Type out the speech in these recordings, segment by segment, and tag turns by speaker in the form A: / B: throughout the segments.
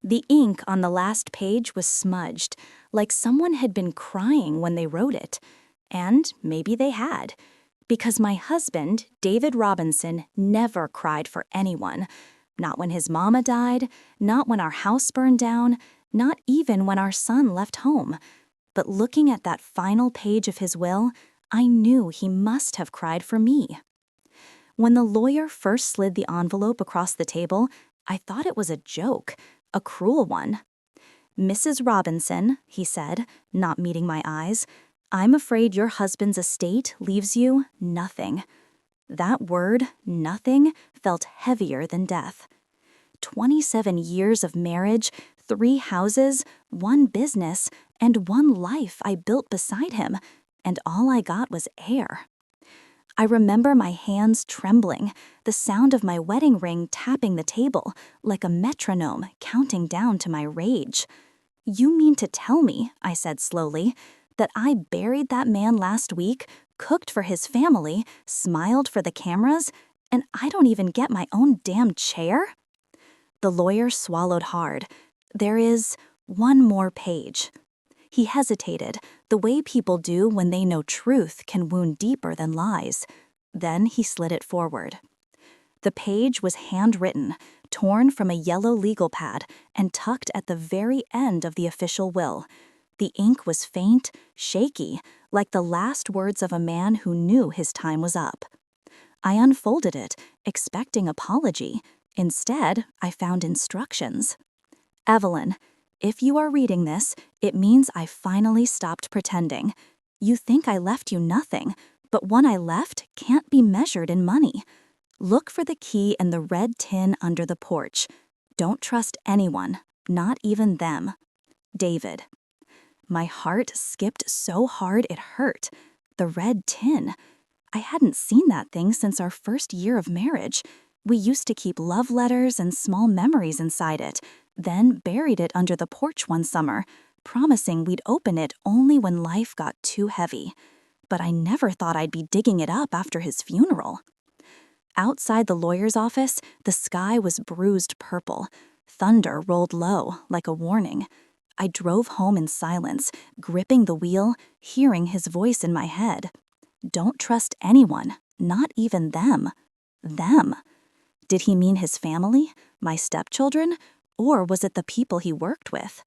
A: The ink on the last page was smudged, like someone had been crying when they wrote it. And maybe they had. Because my husband, David Robinson, never cried for anyone. Not when his mama died, not when our house burned down, not even when our son left home. But looking at that final page of his will, I knew he must have cried for me. When the lawyer first slid the envelope across the table, I thought it was a joke, a cruel one. "Mrs. Robinson," he said, not meeting my eyes, "I'm afraid your husband's estate leaves you nothing." That word, nothing, felt heavier than death. 27 years of marriage, 3 houses, 1 business, and 1 life I built beside him, and all I got was air. I remember my hands trembling, the sound of my wedding ring tapping the table, like a metronome counting down to my rage. "You mean to tell me," I said slowly, "that I buried that man last week, cooked for his family, smiled for the cameras, and I don't even get my own damn chair?" The lawyer swallowed hard. "There is 1 more page." He hesitated, the way people do when they know truth can wound deeper than lies. Then he slid it forward. The page was handwritten, torn from a yellow legal pad, and tucked at the very end of the official will. The ink was faint, shaky, like the last words of a man who knew his time was up. I unfolded it, expecting apology. Instead, I found instructions. "Evelyn, if you are reading this, it means I finally stopped pretending. You think I left you nothing, but what I left can't be measured in money. Look for the key in the red tin under the porch. Don't trust anyone, not even them. David." My heart skipped so hard it hurt. The red tin. I hadn't seen that thing since our first year of marriage. We used to keep love letters and small memories inside it, then buried it under the porch one summer, promising we'd open it only when life got too heavy. But I never thought I'd be digging it up after his funeral. Outside the lawyer's office, the sky was bruised purple. Thunder rolled low, like a warning. I drove home in silence, gripping the wheel, hearing his voice in my head. Don't trust anyone, not even them. Them. Did he mean his family, my stepchildren, or was it the people he worked with?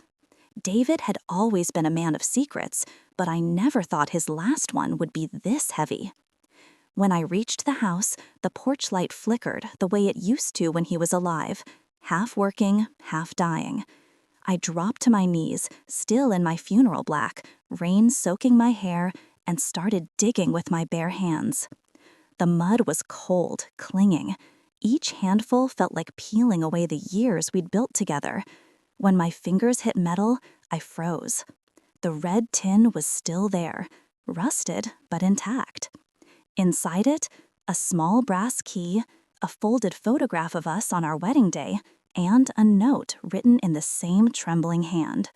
A: David had always been a man of secrets, but I never thought his last one would be this heavy. When I reached the house, the porch light flickered the way it used to when he was alive, half working, half dying. I dropped to my knees, still in my funeral black, rain soaking my hair, and started digging with my bare hands. The mud was cold, clinging. Each handful felt like peeling away the years we'd built together. When my fingers hit metal, I froze. The red tin was still there, rusted but intact. Inside it, a small brass key, a folded photograph of us on our wedding day, and a note written in the same trembling hand.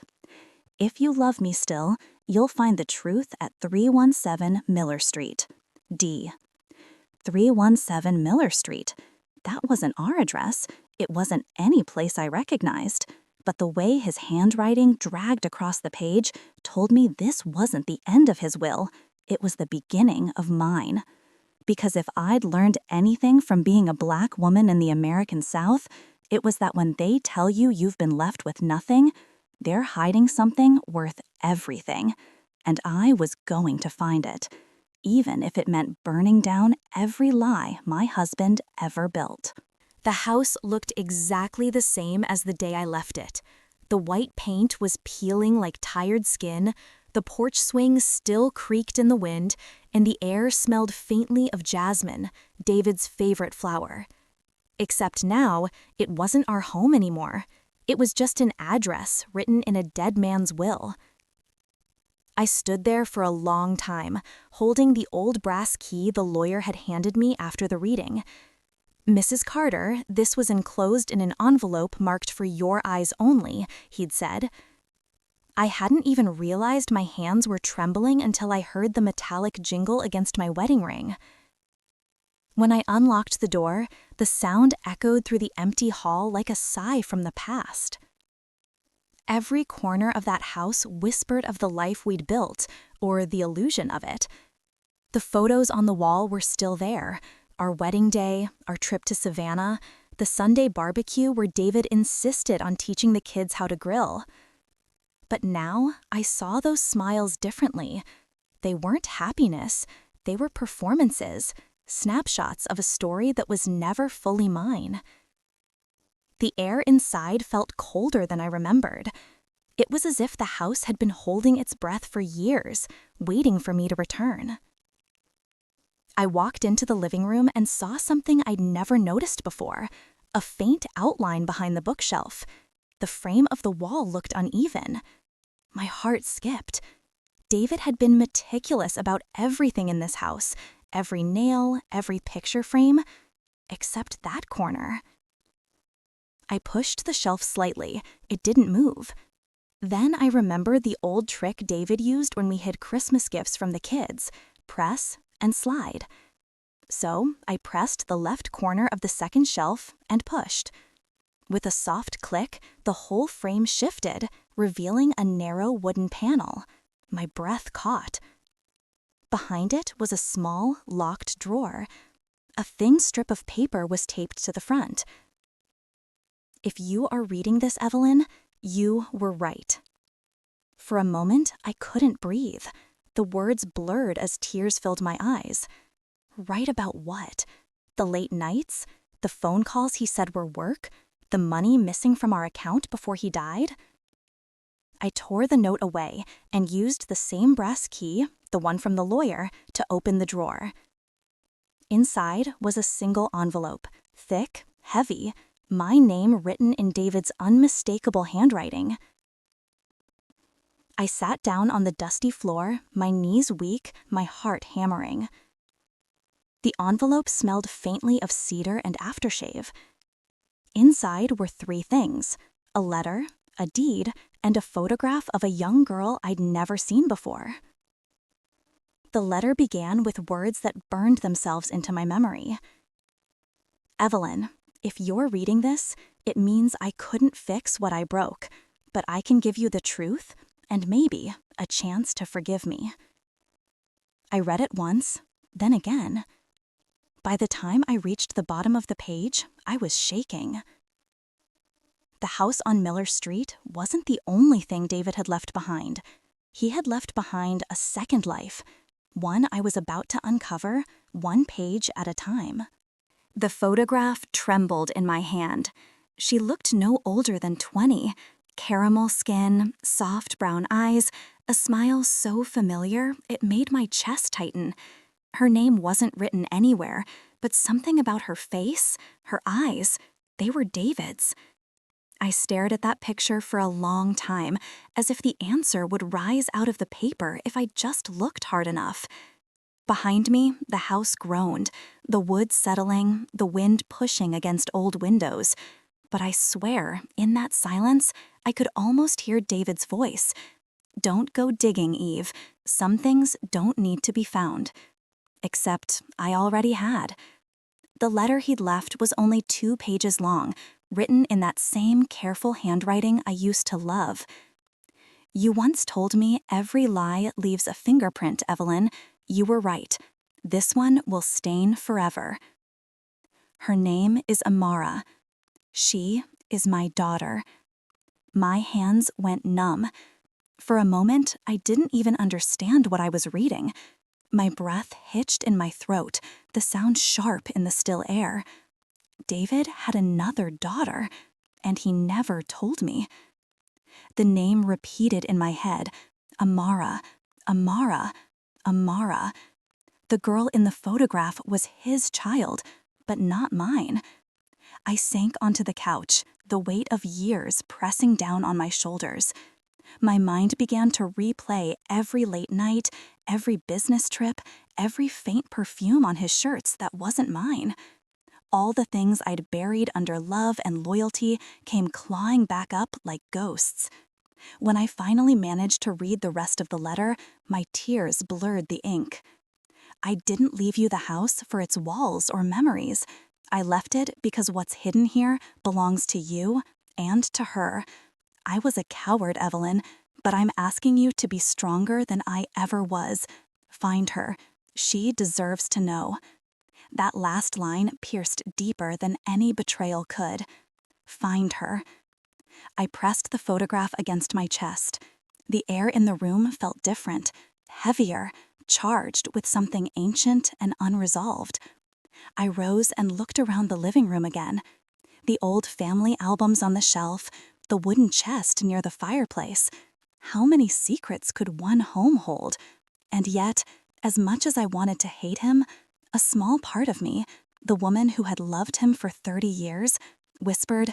A: "If you love me still, you'll find the truth at 317 Miller Street. D." 317 Miller Street. That wasn't our address. It wasn't any place I recognized. But the way his handwriting dragged across the page told me this wasn't the end of his will. It was the beginning of mine. Because if I'd learned anything from being a Black woman in the American South, it was that when they tell you you've been left with nothing, they're hiding something worth everything. And I was going to find it, even if it meant burning down every lie my husband ever built. The house looked exactly the same as the day I left it. The white paint was peeling like tired skin, the porch swing still creaked in the wind, and the air smelled faintly of jasmine, David's favorite flower. Except now, it wasn't our home anymore. It was just an address written in a dead man's will. I stood there for a long time, holding the old brass key the lawyer had handed me after the reading. "Mrs. Carter, this was enclosed in an envelope marked for your eyes only," he'd said. I hadn't even realized my hands were trembling until I heard the metallic jingle against my wedding ring. When I unlocked the door, the sound echoed through the empty hall like a sigh from the past. Every corner of that house whispered of the life we'd built, or the illusion of it. The photos on the wall were still there. Our wedding day, our trip to Savannah, the Sunday barbecue where David insisted on teaching the kids how to grill. But now I saw those smiles differently. They weren't happiness, they were performances, snapshots of a story that was never fully mine. The air inside felt colder than I remembered. It was as if the house had been holding its breath for years, waiting for me to return. I walked into the living room and saw something I'd never noticed before, a faint outline behind the bookshelf. The frame of the wall looked uneven. My heart skipped. David had been meticulous about everything in this house, every nail, every picture frame, except that corner. I pushed the shelf slightly. It didn't move. Then I remembered the old trick David used when we hid Christmas gifts from the kids: press and slide. So I pressed the left corner of the second shelf and pushed. With a soft click, the whole frame shifted, revealing a narrow wooden panel. My breath caught. Behind it was a small, locked drawer. A thin strip of paper was taped to the front. If you are reading this, Evelyn, you were right. For a moment, I couldn't breathe. The words blurred as tears filled my eyes. Right about what? The late nights? The phone calls he said were work? The money missing from our account before he died? I tore the note away and used the same brass key, the one from the lawyer, to open the drawer. Inside was a single envelope, thick, heavy, my name written in David's unmistakable handwriting. I sat down on the dusty floor, my knees weak, my heart hammering. The envelope smelled faintly of cedar and aftershave. Inside were 3 things: a letter, a deed, and a photograph of a young girl I'd never seen before. The letter began with words that burned themselves into my memory. Evelyn, if you're reading this, it means I couldn't fix what I broke, but I can give you the truth and maybe a chance to forgive me. I read it once, then again. By the time I reached the bottom of the page, I was shaking. The house on Miller Street wasn't the only thing David had left behind. He had left behind a second life, one I was about to uncover, one page at a time. The photograph trembled in my hand. She looked no older than 20. Caramel skin, soft brown eyes, a smile so familiar it made my chest tighten. Her name wasn't written anywhere, but something about her face, her eyes, they were David's. I stared at that picture for a long time, as if the answer would rise out of the paper if I just looked hard enough. Behind me, the house groaned, the wood settling, the wind pushing against old windows. But I swear, in that silence, I could almost hear David's voice. Don't go digging, Eve. Some things don't need to be found. Except I already had. The letter he'd left was only 2 pages long, written in that same careful handwriting I used to love. You once told me every lie leaves a fingerprint, Evelyn. You were right. This one will stain forever. Her name is Amara. She is my daughter. My hands went numb. For a moment, I didn't even understand what I was reading. My breath hitched in my throat, the sound sharp in the still air. David had another daughter, and he never told me. The name repeated in my head, Amara, Amara, Amara. The girl in the photograph was his child, but not mine. I sank onto the couch, the weight of years pressing down on my shoulders. My mind began to replay every late night, every business trip, every faint perfume on his shirts that wasn't mine. All the things I'd buried under love and loyalty came clawing back up like ghosts. When I finally managed to read the rest of the letter, my tears blurred the ink. I didn't leave you the house for its walls or memories. I left it because what's hidden here belongs to you and to her.
B: I was a coward, Evelyn, but I'm asking you to be stronger than I ever was. Find her. She deserves to know." That last line pierced deeper than any betrayal could. Find her. I pressed the photograph against my chest. The air in the room felt different, heavier, charged with something ancient and unresolved. I rose and looked around the living room again. The old family albums on the shelf, the wooden chest near the fireplace. How many secrets could one home hold? And yet, as much as I wanted to hate him, a small part of me, the woman who had loved him for 30 years, whispered,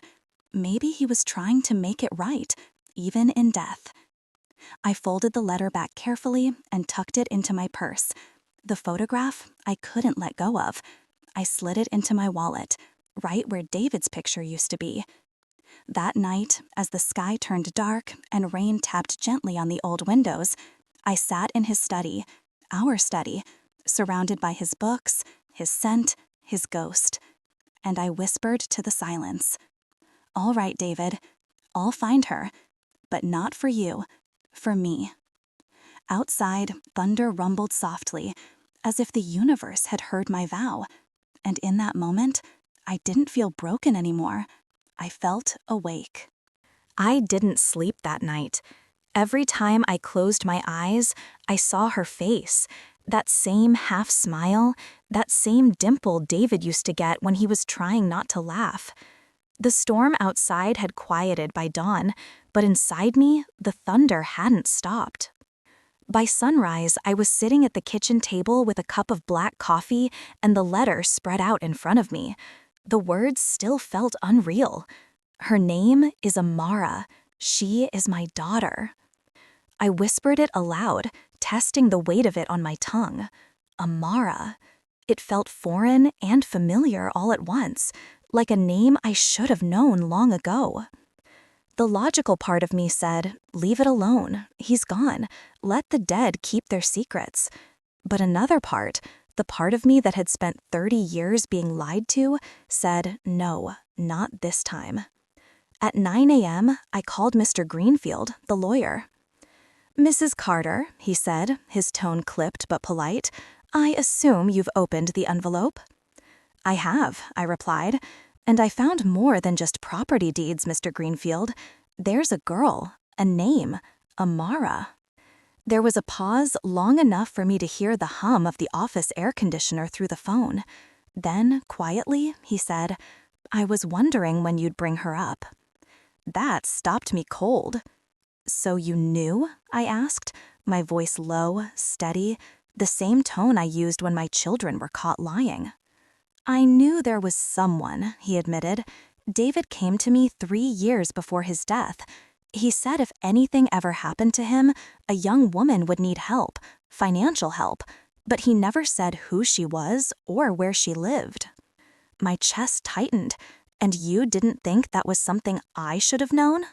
B: maybe he was trying to make it right, even in death. I folded the letter back carefully and tucked it into my purse. The photograph I couldn't let go of. I slid it into my wallet, right where David's picture used to be. That night, as the sky turned dark and rain tapped gently on the old windows, I sat in his study, our study, surrounded by his books, his scent, his ghost. And I whispered to the silence, "All right, David, I'll find her, but not for you, for me." Outside, thunder rumbled softly, as if the universe had heard my vow. And in that moment, I didn't feel broken anymore. I felt awake.
A: I didn't sleep that night. Every time I closed my eyes, I saw her face. That same half smile, that same dimple David used to get when he was trying not to laugh. The storm outside had quieted by dawn, but inside me, the thunder hadn't stopped. By sunrise, I was sitting at the kitchen table with a cup of black coffee and the letter spread out in front of me. The words still felt unreal. Her name is Amara. She is my daughter. I whispered it aloud, testing the weight of it on my tongue. Amara. It felt foreign and familiar all at once, like a name I should have known long ago. The logical part of me said, leave it alone, he's gone, let the dead keep their secrets. But another part, the part of me that had spent 30 years being lied to, said, no, not this time. At 9 a.m., I called Mr. Greenfield, the lawyer. "Mrs. Carter," he said, his tone clipped but polite, "I assume you've opened the envelope?" "I have," I replied, "and I found more than just property deeds, Mr. Greenfield. There's a girl, a name, Amara." There was a pause long enough for me to hear the hum of the office air conditioner through the phone. Then, quietly, he said, "I was wondering when you'd bring her up." That stopped me cold. "So you knew?" I asked, my voice low, steady, the same tone I used when my children were caught lying. "I knew there was someone," he admitted. "David came to me 3 years before his death. He said if anything ever happened to him, a young woman would need help, financial help, but he never said who she was or where she lived." My chest tightened. "And you didn't think that was something I should have known?"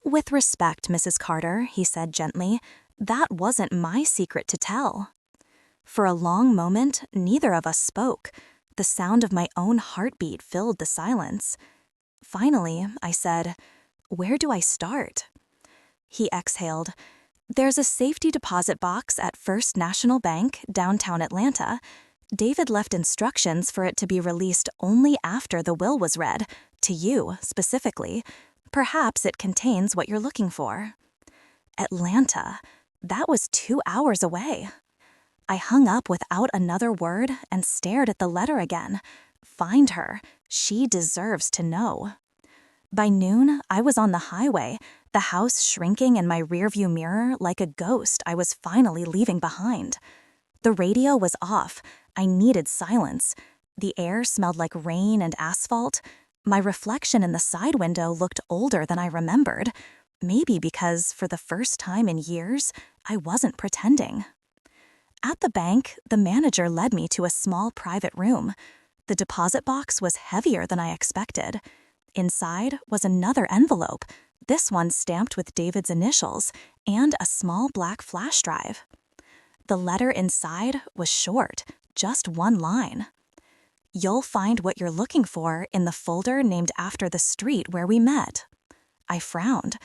A: "With respect, Mrs. Carter," he said gently, "that wasn't my secret to tell." For a long moment, neither of us spoke. The sound of my own heartbeat filled the silence. Finally, I said, "Where do I start?" He exhaled. "There's a safety deposit box at First National Bank, downtown Atlanta. David left instructions for it to be released only after the will was read, to you, specifically. Perhaps it contains what you're looking for." Atlanta. That was 2 hours away. I hung up without another word and stared at the letter again. Find her. She deserves to know. By noon, I was on the highway, the house shrinking in my rearview mirror like a ghost I was finally leaving behind. The radio was off. I needed silence. The air smelled like rain and asphalt. My reflection in the side window looked older than I remembered. Maybe because, for the first time in years, I wasn't pretending. At the bank, the manager led me to a small private room. The deposit box was heavier than I expected. Inside was another envelope, this one stamped with David's initials, and a small black flash drive. The letter inside was short, just one line. "You'll find what you're looking for in the folder named after the street where we met." I frowned.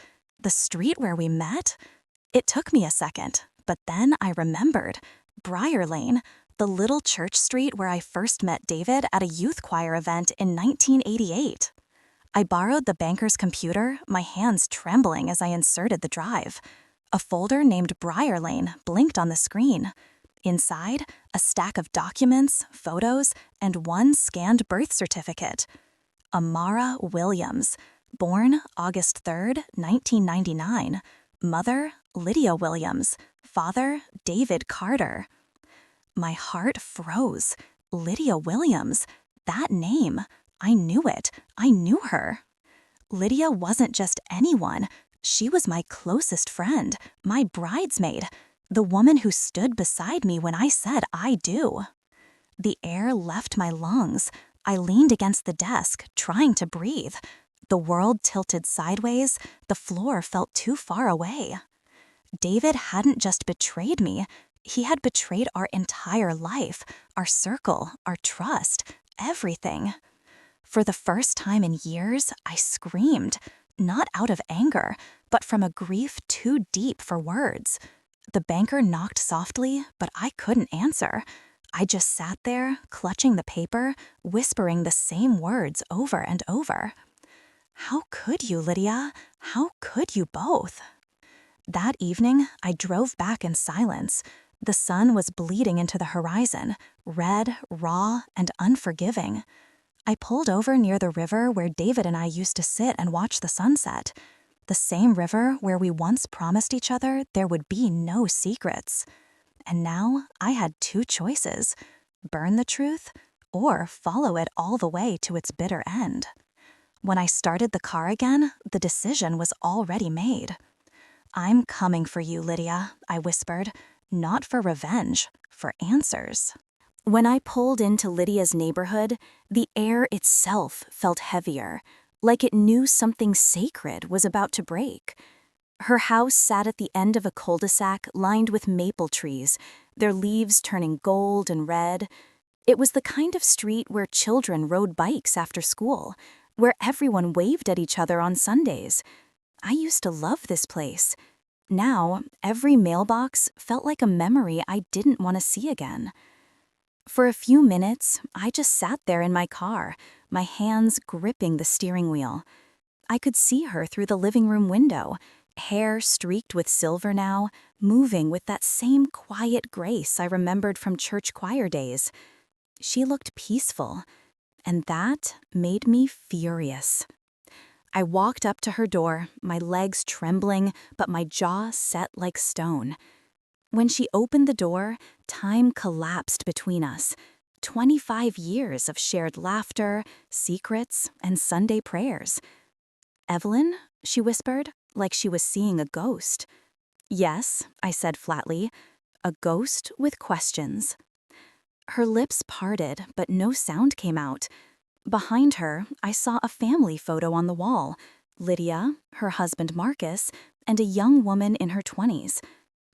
B: The street where we met? It took me a second, but then I remembered. Briar Lane, the little church street where I first met David at a youth choir event in 1988. I borrowed the banker's computer, my hands trembling as I inserted the drive. A folder named Briar Lane blinked on the screen. Inside, a stack of documents, photos, and one scanned birth certificate. Amara Williams, born August 3rd, 1999. Mother, Lydia Williams. Father, David Carter. My heart froze. Lydia Williams. That name. I knew it. I knew her. Lydia wasn't just anyone. She was my closest friend, my bridesmaid, the woman who stood beside me when I said I do. The air left my lungs. I leaned against the desk, trying to breathe. The world tilted sideways. The floor felt too far away. David hadn't just betrayed me. He had betrayed our entire life, our circle, our trust, everything. For the first time in years, I screamed, not out of anger, but from a grief too deep for words. The banker knocked softly, but I couldn't answer. I just sat there, clutching the paper, whispering the same words over and over. How could you, Lydia? How could you both? That evening, I drove back in silence. The sun was bleeding into the horizon, red, raw, and unforgiving. I pulled over near the river where David and I used to sit and watch the sunset. The same river where we once promised each other there would be no secrets. And now I had two choices: burn the truth or follow it all the way to its bitter end. When I started the car again, the decision was already made. I'm coming for you, Lydia, I whispered, not for revenge, for answers. When I pulled into Lydia's neighborhood, the air itself felt heavier, like it knew something sacred was about to break. Her house sat at the end of a cul-de-sac lined with maple trees, their leaves turning gold and red. It was the kind of street where children rode bikes after school, where everyone waved at each other on Sundays. I used to love this place. Now, every mailbox felt like a memory I didn't want to see again. For a few minutes, I just sat there in my car, my hands gripping the steering wheel. I could see her through the living room window, hair streaked with silver now, moving with that same quiet grace I remembered from church choir days. She looked peaceful, and that made me furious. I walked up to her door, my legs trembling, but my jaw set like stone. When she opened the door, time collapsed between us. 25 years of shared laughter, secrets, and Sunday prayers. "Evelyn?" she whispered, like she was seeing a ghost. "Yes," I said flatly, "a ghost with questions." Her lips parted, but no sound came out. Behind her, I saw a family photo on the wall: Lydia, her husband Marcus, and a young woman in her 20s.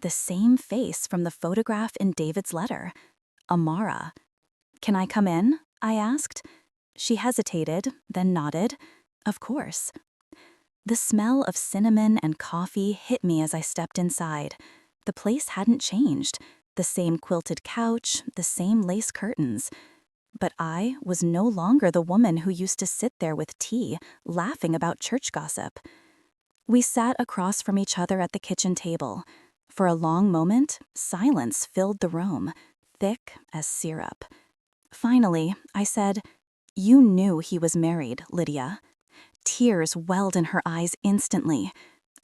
B: The same face from the photograph in David's letter. Amara. "Can I come in?" I asked. She hesitated, then nodded. Of course. The smell of cinnamon and coffee hit me as I stepped inside. The place hadn't changed. The same quilted couch, the same lace curtains. But I was no longer the woman who used to sit there with tea, laughing about church gossip. We sat across from each other at the kitchen table. For a long moment, silence filled the room, thick as syrup. Finally, I said, "You knew he was married, Lydia." Tears welled in her eyes instantly.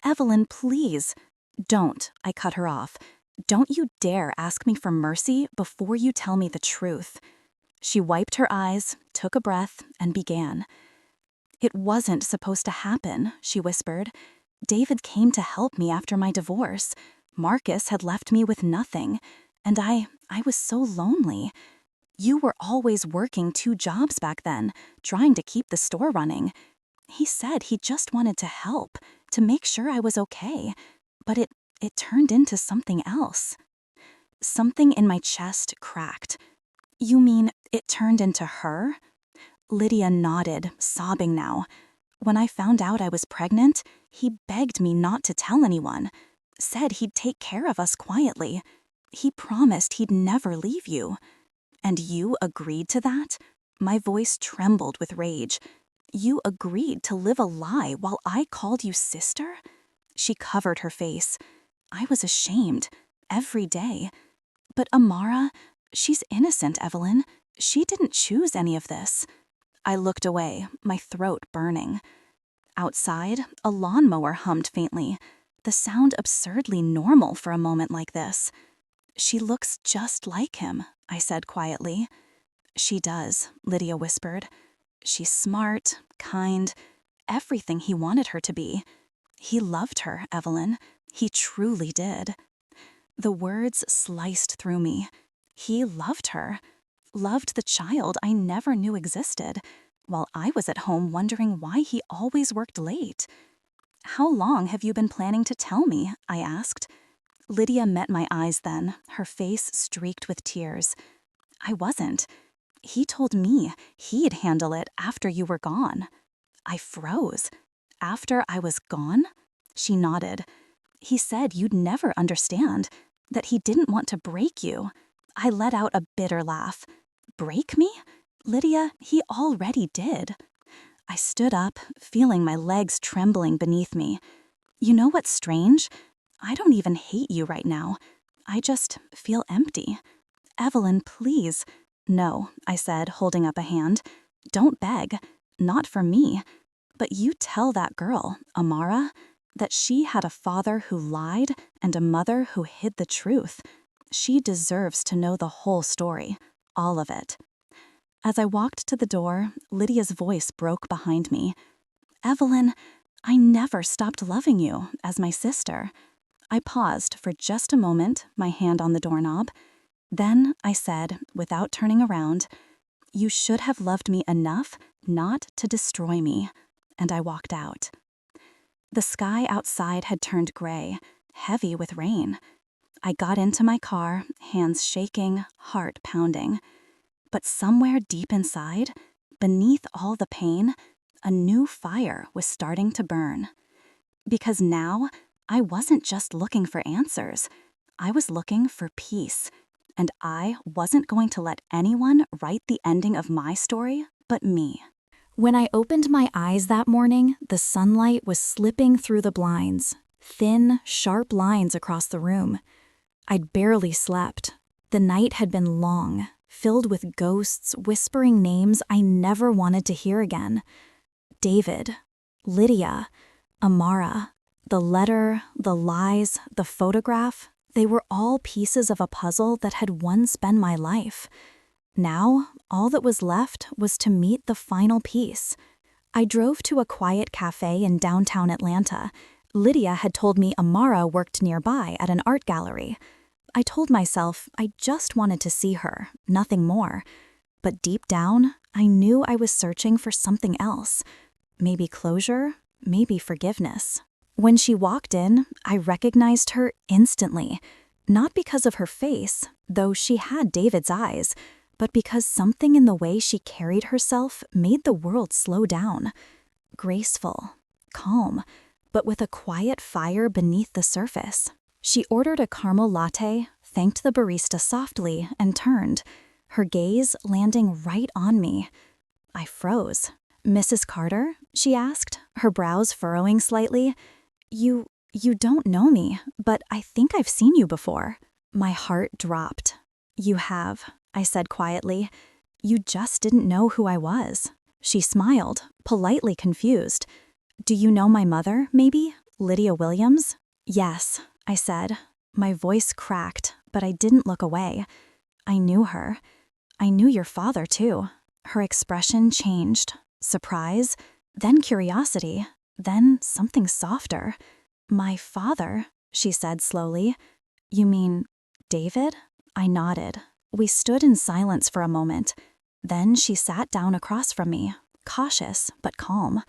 B: "Evelyn, please." "Don't," I cut her off. "Don't you dare ask me for mercy before you tell me the truth." She wiped her eyes, took a breath, and began. "It wasn't supposed to happen," she whispered. "David came to help me after my divorce. Marcus had left me with nothing, and I was so lonely. You were always working 2 jobs back then, trying to keep the store running. He said he just wanted to help, to make sure I was okay, but it turned into something else." Something in my chest cracked. "You mean it turned into her?" Lydia nodded, sobbing now. When I found out I was pregnant, he begged me not to tell anyone, said he'd take care of us quietly. He promised he'd never leave you. And you agreed to that? My voice trembled with rage. You agreed to live a lie while I called you sister? She covered her face. I was ashamed, every day. But Amara, she's innocent, Evelyn. She didn't choose any of this. I looked away, my throat burning. Outside, a lawnmower hummed faintly, the sound absurdly normal for a moment like this. She looks just like him, I said quietly. She does, Lydia whispered. She's smart, kind, everything he wanted her to be. He loved her, Evelyn. He truly did. The words sliced through me. He loved her. Loved the child I never knew existed, while I was at home wondering why he always worked late. How long have you been planning to tell me? I asked. Lydia met my eyes then, her face streaked with tears. I wasn't. He told me he'd handle it after you were gone. I froze. After I was gone? She nodded. He said you'd never understand, that he didn't want to break you. I let out a bitter laugh. Break me? Lydia, he already did. I stood up, feeling my legs trembling beneath me. You know what's strange? I don't even hate you right now. I just feel empty. Evelyn, please. No, I said, holding up a hand. Don't beg. Not for me. But you tell that girl, Amara, that she had a father who lied and a mother who hid the truth. She deserves to know the whole story, all of it. As I walked to the door, Lydia's voice broke behind me. Evelyn, I never stopped loving you as my sister. I paused for just a moment, my hand on the doorknob. Then I said, without turning around, you should have loved me enough not to destroy me. And I walked out. The sky outside had turned gray, heavy with rain. I got into my car, hands shaking, heart pounding. But somewhere deep inside, beneath all the pain, a new fire was starting to burn. Because now, I wasn't just looking for answers. I was looking for peace. And I wasn't going to let anyone write the ending of my story but me. When I opened my eyes that morning, the sunlight was slipping through the blinds, thin, sharp lines across the room. I'd barely slept. The night had been long, filled with ghosts whispering names I never wanted to hear again. David, Lydia, Amara, the letter, the lies, the photograph, they were all pieces of a puzzle that had once been my life. Now, all that was left was to meet the final piece. I drove to a quiet cafe in downtown Atlanta. Lydia had told me Amara worked nearby at an art gallery. I told myself I just wanted to see her, nothing more. But deep down, I knew I was searching for something else. Maybe closure, maybe forgiveness. When she walked in, I recognized her instantly. Not because of her face, though she had David's eyes, but because something in the way she carried herself made the world slow down. Graceful, calm, but with a quiet fire beneath the surface. She ordered a caramel latte, thanked the barista softly, and turned, her gaze landing right on me. I froze. Mrs. Carter? She asked, her brows furrowing slightly. You don't know me, but I think I've seen you before. My heart dropped. You have, I said quietly. You just didn't know who I was. She smiled, politely confused. Do you know my mother, maybe? Lydia Williams? Yes, I said. My voice cracked, but I didn't look away. I knew her. I knew your father, too. Her expression changed. Surprise, then curiosity, then something softer. My father, she said slowly. You mean David? I nodded. We stood in silence for a moment. Then she sat down across from me, cautious but calm.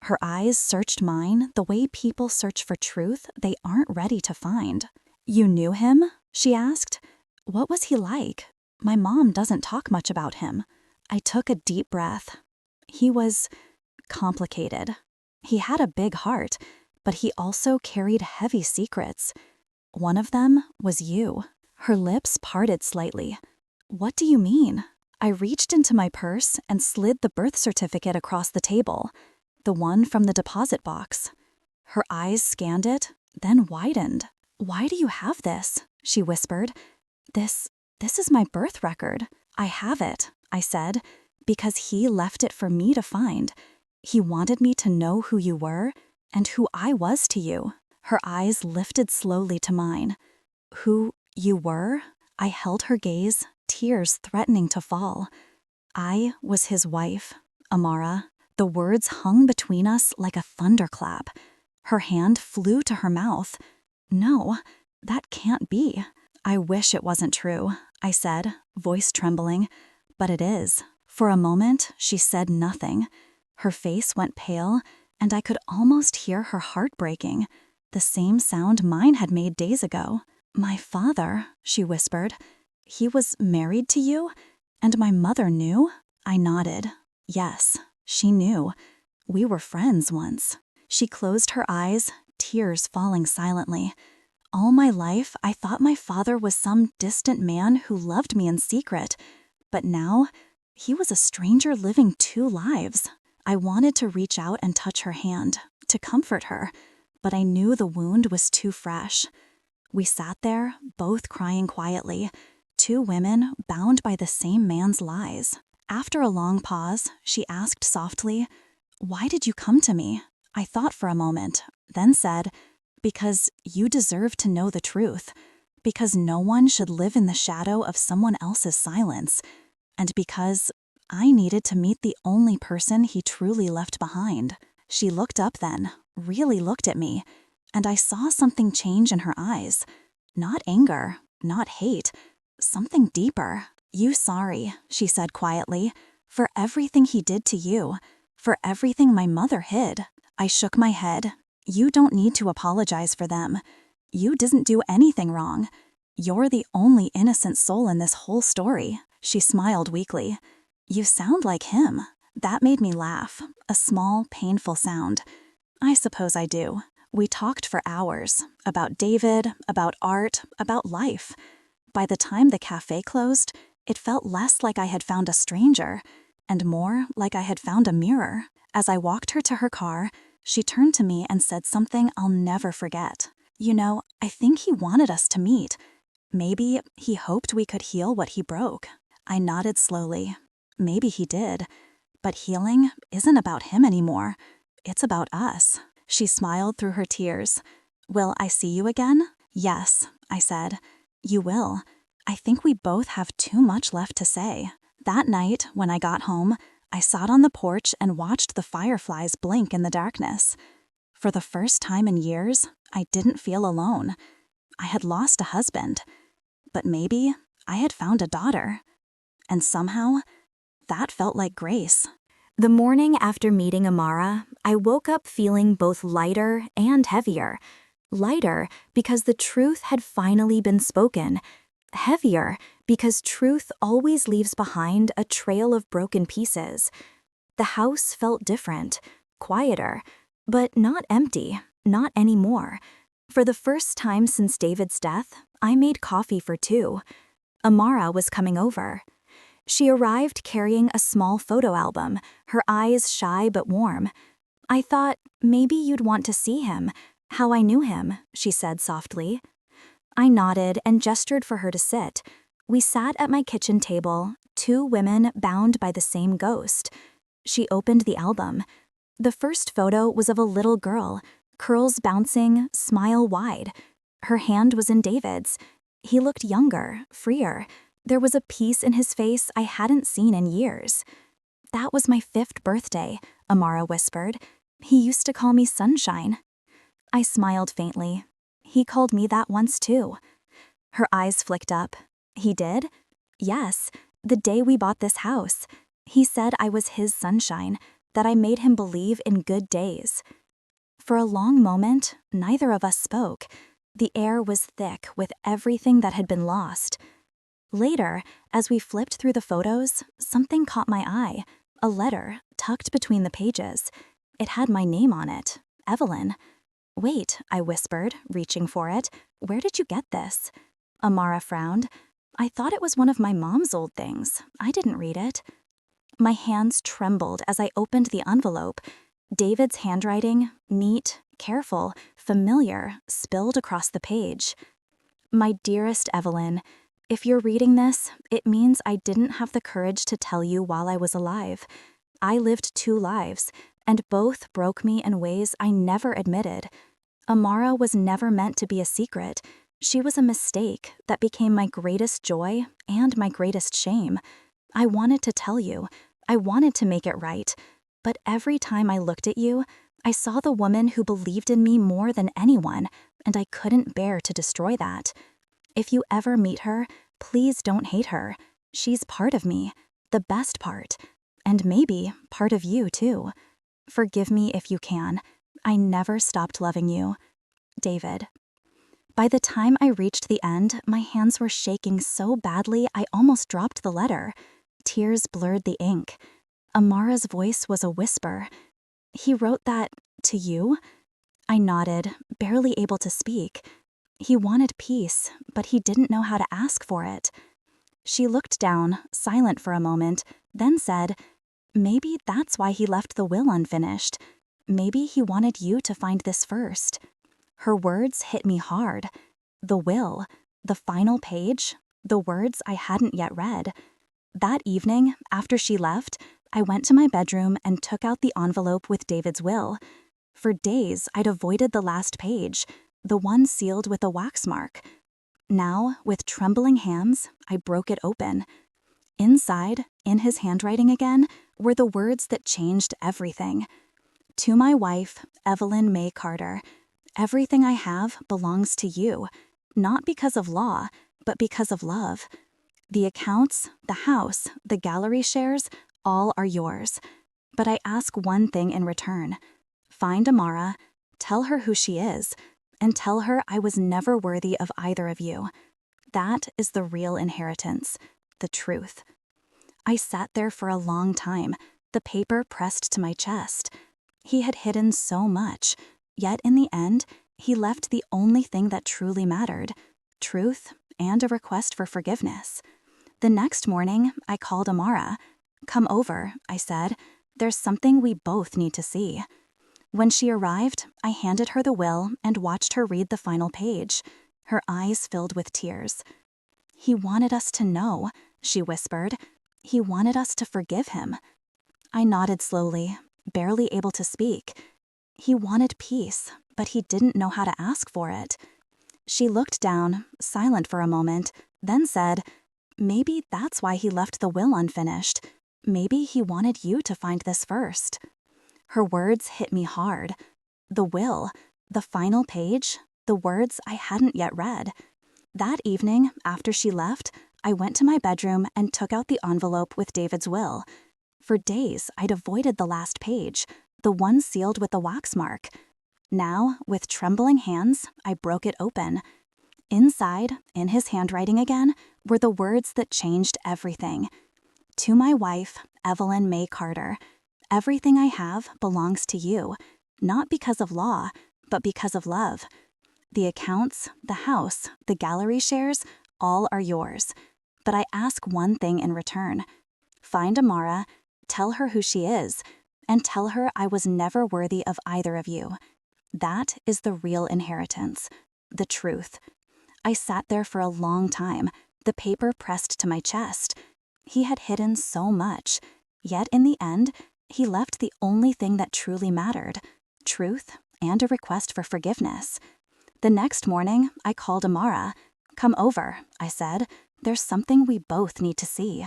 B: Her eyes searched mine the way people search for truth they aren't ready to find. You knew him? She asked. What was he like? My mom doesn't talk much about him. I took a deep breath. He was complicated. He had a big heart, but he also carried heavy secrets. One of them was you. Her lips parted slightly. What do you mean? I reached into my purse and slid the birth certificate across the table, the one from the deposit box. Her eyes scanned it, then widened. Why do you have this? She whispered. This is my birth record. I have it, I said, because he left it for me to find. He wanted me to know who you were and who I was to you. Her eyes lifted slowly to mine. Who you were? I held her gaze, tears threatening to fall. I was his wife, Amara. The words hung between us like a thunderclap. Her hand flew to her mouth. No, that can't be. I wish it wasn't true, I said, voice trembling. But it is. For a moment, she said nothing. Her face went pale, and I could almost hear her heart breaking, the same sound mine had made days ago. My father, she whispered. He was married to you? And my mother knew? I nodded. Yes, she knew. We were friends once. She closed her eyes, tears falling silently. All my life, I thought my father was some distant man who loved me in secret. But now, he was a stranger living two lives. I wanted to reach out and touch her hand, to comfort her, but I knew the wound was too fresh. We sat there, both crying quietly, two women bound by the same man's lies. After a long pause, she asked softly, "Why did you come to me?" I thought for a moment, then said, "Because you deserve to know the truth. Because no one should live in the shadow of someone else's silence. And because I needed to meet the only person he truly left behind." She looked up then, really looked at me, and I saw something change in her eyes. Not anger, not hate, something deeper. "You sorry," she said quietly, "for everything he did to you, for everything my mother hid." I shook my head. "You don't need to apologize for them. You didn't do anything wrong. You're the only innocent soul in this whole story." She smiled weakly. "You sound like him." That made me laugh, a small, painful sound. "I suppose I do." We talked for hours, about David, about art, about life. By the time the cafe closed, it felt less like I had found a stranger, and more like I had found a mirror. As I walked her to her car, she turned to me and said something I'll never forget. "You know, I think he wanted us to meet. Maybe he hoped we could heal what he broke." I nodded slowly. Maybe he did. But healing isn't about him anymore. It's about us. She smiled through her tears. "Will I see you again?" "Yes," I said. "You will. I think we both have too much left to say." That night, when I got home, I sat on the porch and watched the fireflies blink in the darkness. For the first time in years, I didn't feel alone. I had lost a husband, but maybe I had found a daughter. And somehow, that felt like grace.
A: The morning after meeting Amara, I woke up feeling both lighter and heavier. Lighter because the truth had finally been spoken. Heavier because truth always leaves behind a trail of broken pieces. The house felt different, quieter, but not empty, not anymore. For the first time since David's death, I made coffee for two. Amara was coming over. She arrived carrying a small photo album, her eyes shy but warm. "I thought maybe you'd want to see him, how I knew him," she said softly. I nodded and gestured for her to sit. We sat at my kitchen table, two women bound by the same ghost. She opened the album. The first photo was of a little girl, curls bouncing, smile wide. Her hand was in David's. He looked younger, freer. There was a peace in his face I hadn't seen in years. "That was my 5th birthday," Amara whispered. "He used to call me Sunshine." I smiled faintly. "He called me that once too." Her eyes flicked up. "He did?" "Yes, the day we bought this house. He said I was his sunshine, that I made him believe in good days." For a long moment, neither of us spoke. The air was thick with everything that had been lost. Later, as we flipped through the photos, something caught my eye, A letter, tucked between the pages. It had my name on it, Evelyn. Wait, I whispered, reaching for it. Where did you get this? Amara frowned. I thought it was one of my mom's old things. I didn't read it. My hands trembled as I opened the envelope. David's handwriting, neat, careful, familiar, spilled across the page. My dearest Evelyn, if you're reading this, it means I didn't have the courage to tell you while I was alive. I lived 2 lives, and both broke me in ways I never admitted. Amara was never meant to be a secret. She was a mistake that became my greatest joy and my greatest shame. I wanted to tell you. I wanted to make it right. But every time I looked at you, I saw the woman who believed in me more than anyone, and I couldn't bear to destroy that. If you ever meet her, please don't hate her. She's part of me, the best part, and maybe part of you too. Forgive me if you can. I never stopped loving you. David. By the time I reached the end, my hands were shaking so badly I almost dropped the letter. Tears blurred the ink. Amara's voice was a whisper. He wrote that to you? I nodded, barely able to speak. He wanted peace, but he didn't know how to ask for it. She looked down, silent for a moment, then said, maybe that's why he left the will unfinished. Maybe he wanted you to find this first. Her words hit me hard. The will, the final page, the words I hadn't yet read. That evening, after she left, I went to my bedroom and took out the envelope with David's will. For days, I'd avoided the last page, the one sealed with a wax mark. Now, with trembling hands, I broke it open. Inside, in his handwriting again, were the words that changed everything. To my wife, Evelyn May Carter, everything I have belongs to you, not because of law, but because of love. The accounts, the house, the gallery shares, all are yours. But I ask one thing in return. Find Amara, tell her who she is, and tell her I was never worthy of either of you. That is the real inheritance, the truth. I sat there for a long time, the paper pressed to my chest. He had hidden so much, yet in the end, he left the only thing that truly mattered, truth and a request for forgiveness. The next morning, I called Amara. Come over, I said. There's something we both need to see. When she arrived, I handed her the will and watched her read the final page. Her eyes filled with tears. He wanted us to know, she whispered. He wanted us to forgive him. I nodded slowly, barely able to speak. He wanted peace, but he didn't know how to ask for it. She looked down, silent for a moment, then said, maybe that's why he left the will unfinished. Maybe he wanted you to find this first. Her words hit me hard. The will, the final page, the words I hadn't yet read. That evening, after she left, I went to my bedroom and took out the envelope with David's will. For days, I'd avoided the last page, the one sealed with the wax mark. Now, with trembling hands, I broke it open. Inside, in his handwriting again, were the words that changed everything. To my wife, Evelyn May Carter, everything I have belongs to you, not because of law, but because of love. The accounts, the house, the gallery shares, all are yours. But I ask one thing in return. Find Amara, tell her who she is, and tell her I was never worthy of either of you. That is the real inheritance, the truth. I sat there for a long time, the paper pressed to my chest. He had hidden so much, yet in the end, he left the only thing that truly mattered, truth and a request for forgiveness. The next morning, I called Amara. Come over, I said. There's something we both need to see.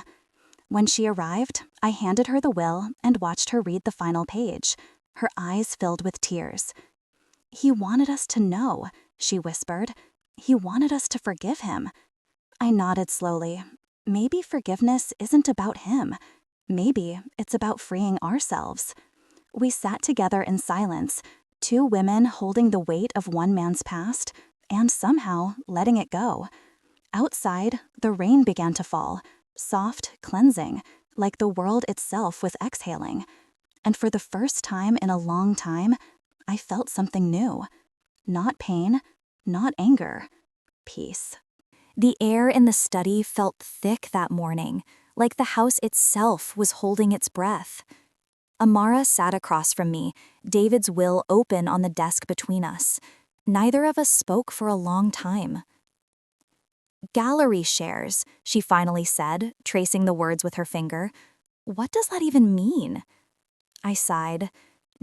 A: When she arrived, I handed her the will and watched her read the final page. Her eyes filled with tears. He wanted us to know, she whispered. He wanted us to forgive him. I nodded slowly. Maybe forgiveness isn't about him. Maybe it's about freeing ourselves. We sat together in silence, 2 women holding the weight of one man's past and somehow letting it go. Outside, the rain began to fall, soft, cleansing,
B: like the world itself was exhaling. And for the first time in a long time, I felt something new. Not pain, not anger. Peace.
A: The air in the study felt thick that morning, like the house itself was holding its breath. Amara sat across from me, David's will open on the desk between us. Neither of us spoke for a long time. Gallery shares, she finally said, tracing the words with her finger. What does that even mean? I sighed.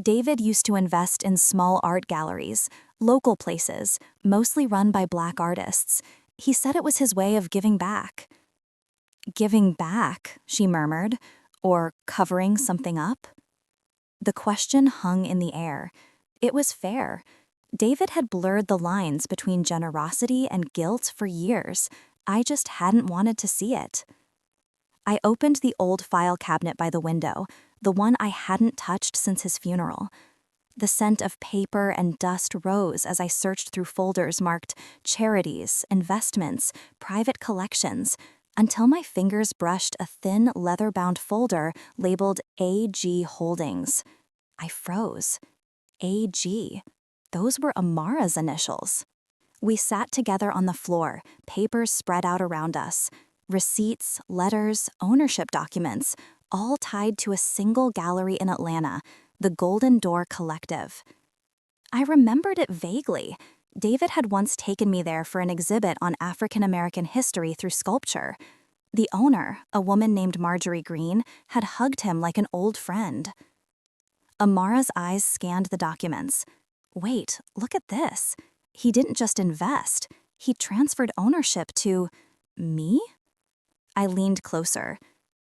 A: David used to invest in small art galleries, local places, mostly run by Black artists. He said it was his way of giving back. Giving back, she murmured, or covering something up? The question hung in the air. It was fair. David had blurred the lines between generosity and guilt for years. I just hadn't wanted to see it. I opened the old file cabinet by the window, the one I hadn't touched since his funeral. The scent of paper and dust rose as I searched through folders marked charities, investments, private collections, until my fingers brushed a thin leather-bound folder labeled AG Holdings. I froze. AG. Those were Amara's initials. We sat together on the floor, papers spread out around us. Receipts, letters, ownership documents, all tied to a single gallery in Atlanta, the Golden Door Collective. I remembered it vaguely. David had once taken me there for an exhibit on African American history through sculpture. The owner, a woman named Marjorie Green, had hugged him like an old friend. Amara's eyes scanned the documents. Wait, look at this. He didn't just invest. He transferred ownership to me? I leaned closer.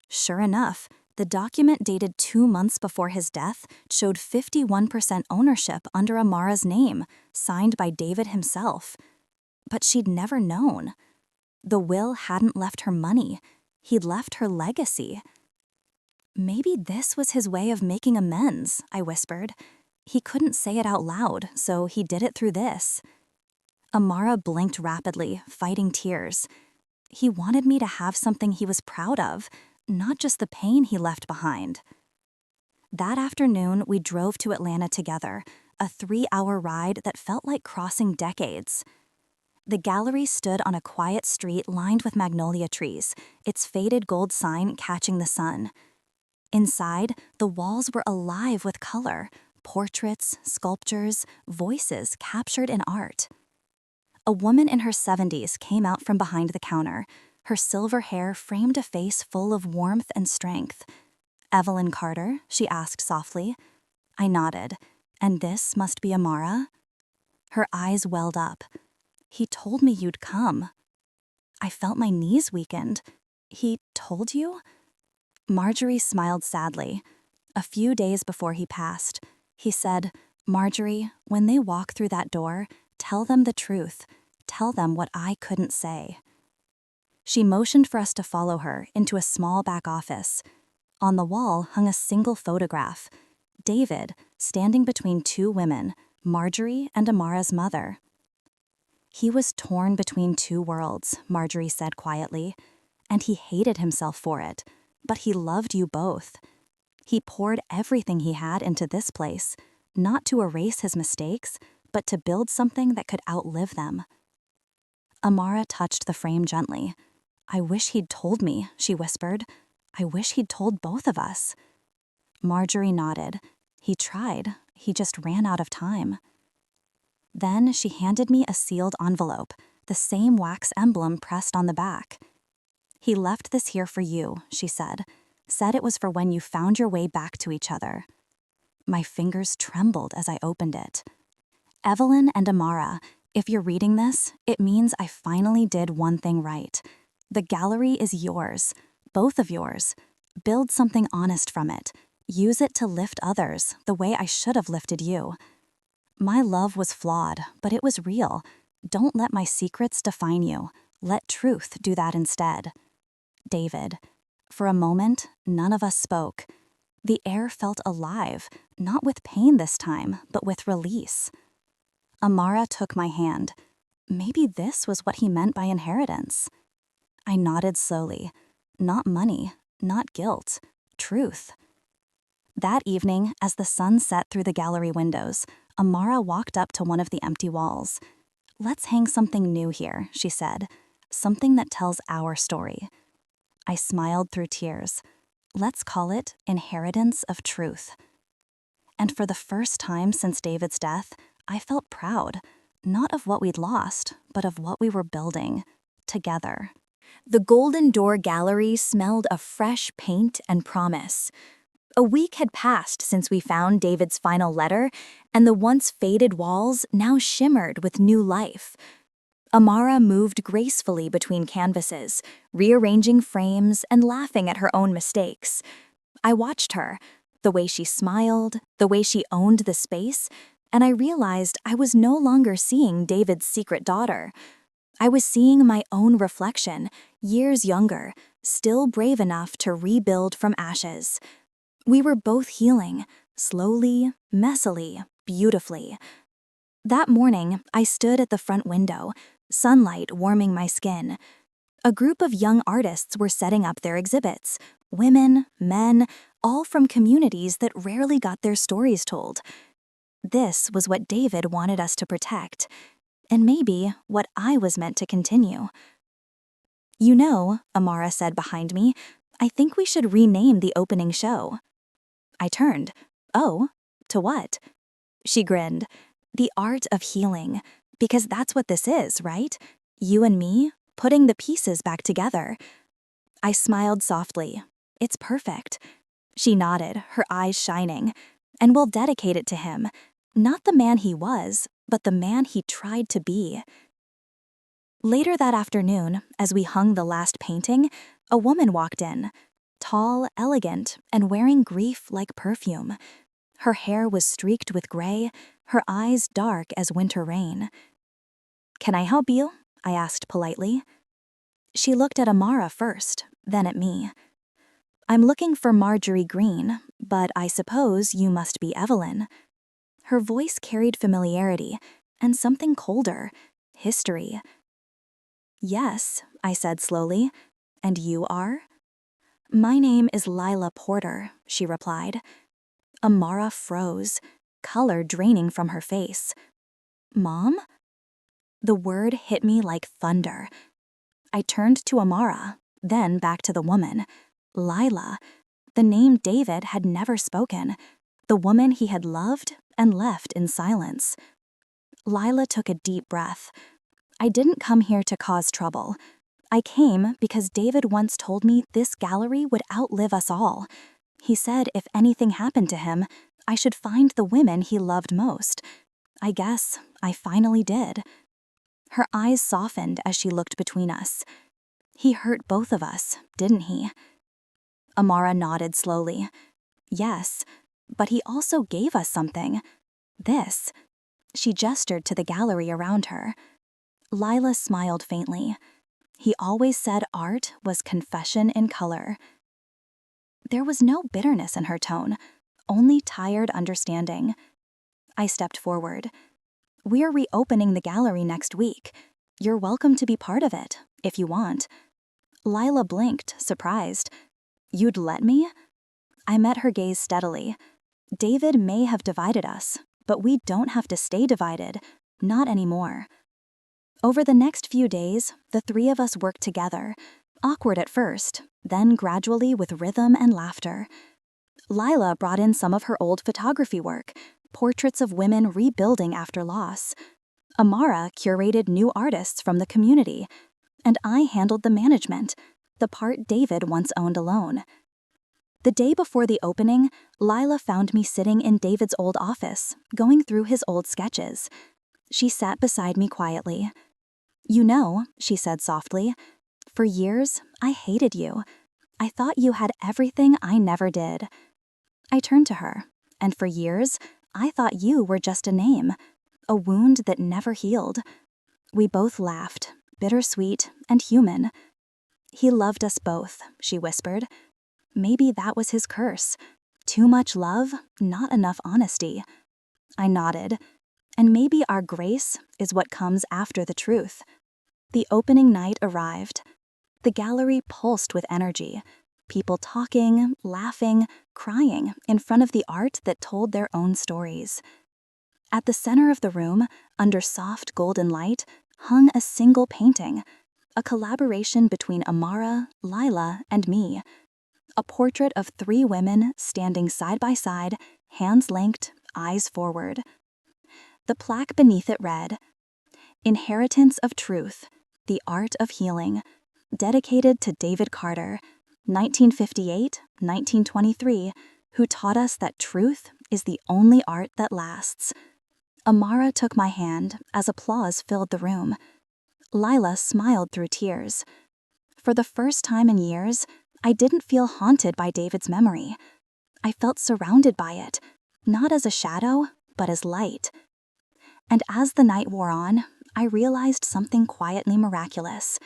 A: Sure enough, the document dated 2 months before his death showed 51% ownership under Amara's name, signed by David himself. But she'd never known. The will hadn't left her money. He'd left her legacy. Maybe this was his way of making amends, I whispered. He couldn't say it out loud, so he did it through this. Amara blinked rapidly, fighting tears. He wanted me to have something he was proud of, not just the pain he left behind. That afternoon, we drove to Atlanta together, a 3-hour ride that felt like crossing decades. The gallery stood on a quiet street lined with magnolia trees, its faded gold sign catching the sun. Inside, the walls were alive with color, portraits, sculptures, voices captured in art. A woman in her 70s came out from behind the counter. Her silver hair framed a face full of warmth and strength. "Evelyn Carter?" she asked softly. I nodded. "And this must be Amara?" Her eyes welled up. "He told me you'd come." I felt my knees weakened. "He told you?" Marjorie smiled sadly. A few days before he passed, he said, "Marjorie, when they walk through that door, tell them the truth. Tell them what I couldn't say." She motioned for us to follow her into a small back office. On the wall hung a single photograph. David, standing between 2 women, Marjorie and Amara's mother. "He was torn between 2 worlds," Marjorie said quietly, "and he hated himself for it, but he loved you both. He poured everything he had into this place, not to erase his mistakes, but to build something that could outlive them." Amara touched the frame gently. "I wish he'd told me," she whispered. "I wish he'd told both of us." Marjorie nodded. "He tried. He just ran out of time." Then she handed me a sealed envelope, the same wax emblem pressed on the back. "He left this here for you," she said. "Said it was for when you found your way back to each other." My fingers trembled as I opened it. Evelyn and Amara, if you're reading this, it means I finally did one thing right. The gallery is yours, both of yours. Build something honest from it. Use it to lift others the way I should have lifted you. My love was flawed, but it was real. Don't let my secrets define you. Let truth do that instead. David. For a moment, none of us spoke. The air felt alive, not with pain this time, but with release. Amara took my hand. Maybe this was what he meant by inheritance. I nodded slowly. Not money,
B: not guilt, truth. That evening, as the sun set through the gallery windows, Amara walked up to one of the empty walls. "Let's hang something new here," she said. "Something that tells our story." I smiled through tears. "Let's call it Inheritance of Truth." And for the first time since David's death, I felt proud, not of what we'd lost, but of what we were building together.
A: The Golden Door Gallery smelled of fresh paint and promise. A week had passed since we found David's final letter, and the once faded walls now shimmered with new life. Amara moved gracefully between canvases, rearranging frames and laughing at her own mistakes. I watched her, the way she smiled, the way she owned the space, and I realized I was no longer seeing David's secret daughter. I was seeing my own reflection, years younger, still brave enough to rebuild from ashes. We were both healing, slowly, messily, beautifully. That morning, I stood at the front window, sunlight warming my skin. A group of young artists were setting up their exhibits, women, men, all from communities that rarely got their stories told. This was what David wanted us to protect, and maybe what I was meant to continue. "You know," Amara said behind me, "I think we should rename the opening show." I turned. "Oh, to what?" She grinned. "The art of healing, because that's what this is, right? You and me, putting the pieces back together." I smiled softly. "It's perfect." She nodded, her eyes shining. "And we'll dedicate it to him. Not the man he was, but the man he tried to be." Later that afternoon, as we hung the last painting, a woman walked in. Tall, elegant, and wearing grief like perfume. Her hair was streaked with gray, her eyes dark as winter rain. "Can I help you?" I asked politely. She looked at Amara first, then at me. "I'm looking for Marjorie Green, but I suppose you must be Evelyn." Her voice carried familiarity, and something colder, history. "Yes," I said slowly. "And you are?" "My name is Lila Porter," she replied. Amara froze, color draining from her face. "Mom?" The word hit me like thunder. I turned to Amara, then back to the woman. Lila, the name David had never spoken, the woman he had loved and left in silence. Lila took a deep breath. "I didn't come here to cause trouble. I came because David once told me this gallery would outlive us all. He said if anything happened to him, I should find the women he loved most. I guess I finally did." Her eyes softened as she looked between us. "He hurt both of us, didn't he?" Amara nodded slowly. "Yes, but he also gave us something. This." She gestured to the gallery around her. Lila smiled faintly. "He always said art was confession in color." There was no bitterness in her tone, only tired understanding. I stepped forward. "We're reopening the gallery next week. You're welcome to be part of it, if you want." Lila blinked, surprised. "You'd let me?" I met her gaze steadily. "David may have divided us, but we don't have to stay divided. Not anymore." Over the next few days, the three of us worked together, awkward at first, then gradually with rhythm and laughter. Lila brought in some of her old photography work, portraits of women rebuilding after loss. Amara curated new artists from the community, and I handled the management, the part David once owned alone. The day before the opening, Lila found me sitting in David's old office, going through his old sketches. She sat beside me quietly. "You know," she said softly, "for years, I hated you. I thought you had everything I never did." I turned to her, and for years, I thought you were just a name, a wound that never healed. We both laughed, bittersweet and human. "He loved us both," she whispered. "Maybe that was his curse. Too much love, not enough honesty." I nodded. "And maybe our grace is what comes after the truth." The opening night arrived. The gallery pulsed with energy. People talking, laughing, crying in front of the art that told their own stories. At the center of the room, under soft golden light, hung a single painting, a collaboration between Amara, Lila, and me. A portrait of 3 women standing side by side, hands linked, eyes forward. The plaque beneath it read, "Inheritance of Truth, the Art of Healing, dedicated to David Carter, 1958-1923, who taught us that truth is the only art that lasts." Amara took my hand as applause filled the room. Lila smiled through tears. For the first time in years, I didn't feel haunted by David's memory. I felt surrounded by it, not as a shadow, but as light. And as the night wore on, I realized something quietly miraculous.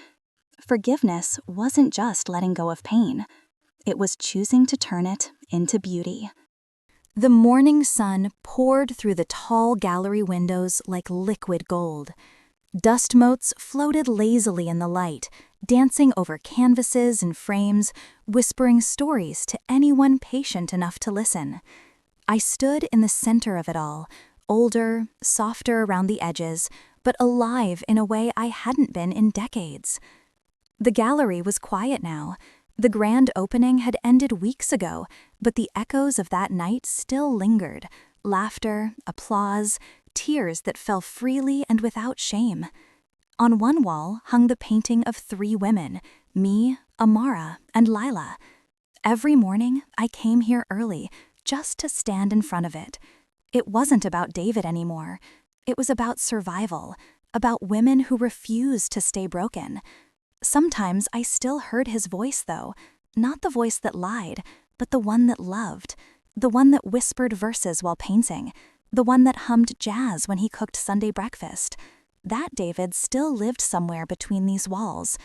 A: Forgiveness wasn't just letting go of pain. It was choosing to turn it into beauty. The morning sun poured through the tall gallery windows like liquid gold. Dust motes floated lazily in the light, dancing over canvases and frames, whispering stories to anyone patient enough to listen. I stood in the center of it all, older, softer around the edges, but alive in a way I hadn't been in decades. The gallery was quiet now. The grand opening had ended weeks ago, but the echoes of that night still lingered. Laughter, applause, tears that fell freely and without shame. On one wall hung the painting of 3 women, me, Amara, and Lila. Every morning, I came here early, just to stand in front of it. It wasn't about David anymore. It was about survival, about women who refused to stay broken. Sometimes I still heard his voice, though, not the voice that lied, but the one that loved, the one that whispered verses while painting, the one that hummed jazz when he cooked Sunday breakfast. That David still lived somewhere between these walls,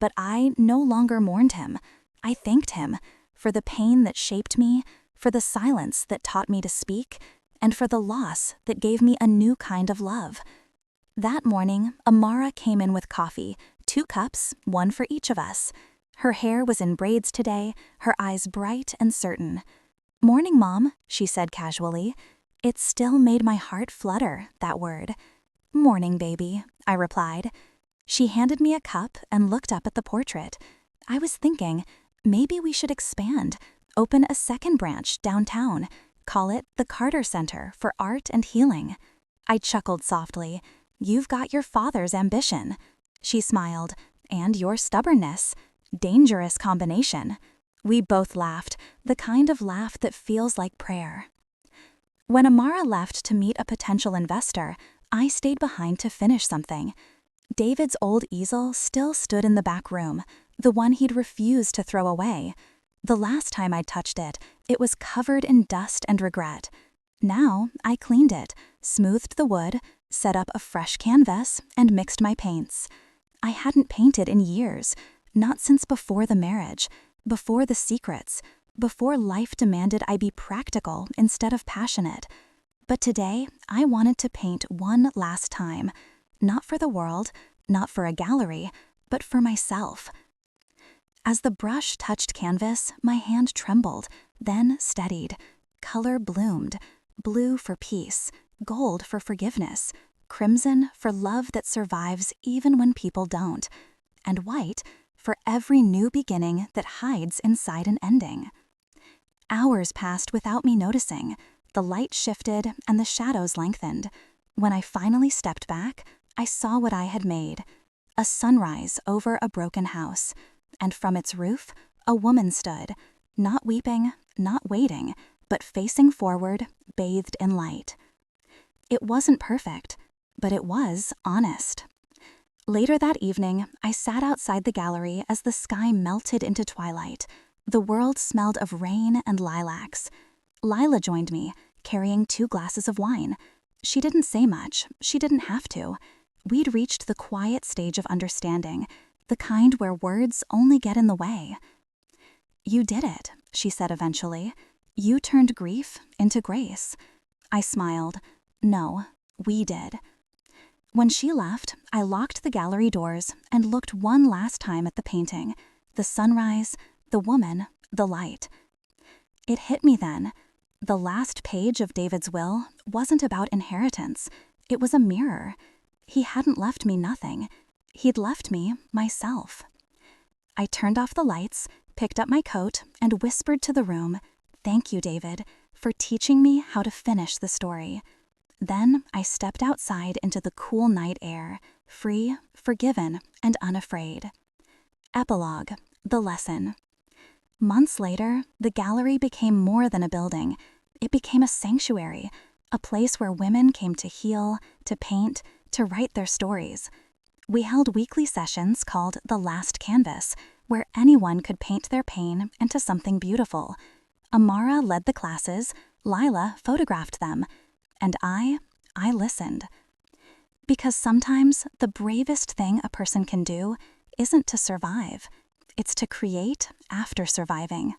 A: but I no longer mourned him. I thanked him for the pain that shaped me, for the silence that taught me to speak, and for the loss that gave me a new kind of love. That morning, Amara came in with coffee, 2 cups, 1 for each of us. Her hair was in braids today, her eyes bright and certain. "Morning, Mom," she said casually. It still made my heart flutter, that word. "Morning, baby," I replied. She handed me a cup and looked up at the portrait. I was thinking, maybe we should expand, open a second branch downtown, call it the Carter Center for Art and Healing. I chuckled softly. "You've got your father's ambition." She smiled. "And your stubbornness. Dangerous combination." We both laughed, the kind of laugh that feels like prayer. When Amara left to meet a potential investor, I stayed behind to finish something. David's old easel still stood in the back room, the one he'd refused to throw away. The last time I'd touched it, it was covered in dust and regret. Now I cleaned it, smoothed the wood, set up a fresh canvas, and mixed my paints. I hadn't painted in years, not since before the marriage, before the secrets, before life demanded I be practical instead of passionate. But today, I wanted to paint one last time, not for the world, not for a gallery, but for myself. As the brush touched canvas, my hand trembled, then steadied. Color bloomed, blue for peace, gold for forgiveness, crimson for love that survives even when people don't, and white for every new beginning that hides inside an ending. Hours passed without me noticing. The light shifted and the shadows lengthened. When I finally stepped back, I saw what I had made. A sunrise over a broken house. And from its roof, a woman stood, not weeping, not waiting, but facing forward, bathed in light. It wasn't perfect, but it was honest. Later that evening, I sat outside the gallery as the sky melted into twilight. The world smelled of rain and lilacs. Lila joined me, carrying 2 glasses of wine. She didn't say much. She didn't have to. We'd reached the quiet stage of understanding, the kind where words only get in the way. "You did it," she said eventually. "You turned grief into grace." I smiled. "No, we did." When she left, I locked the gallery doors and looked one last time at the painting, the sunrise, the woman,
B: the light. It hit me then. The last page of David's will wasn't about inheritance. It was a mirror. He hadn't left me nothing. He'd left me myself. I turned off the lights, picked up my coat, and whispered to the room, "Thank you, David, for teaching me how to finish the story." Then I stepped outside into the cool night air, free, forgiven, and unafraid. Epilogue, the lesson. Months later, the gallery became more than a building. It became a sanctuary, a place where women came to heal, to paint, to write their stories. We held weekly sessions called The Last Canvas, where anyone could paint their pain into something beautiful. Amara led the classes, Lila photographed them, and I listened. Because sometimes the bravest thing a person can do isn't to survive, it's to create after surviving.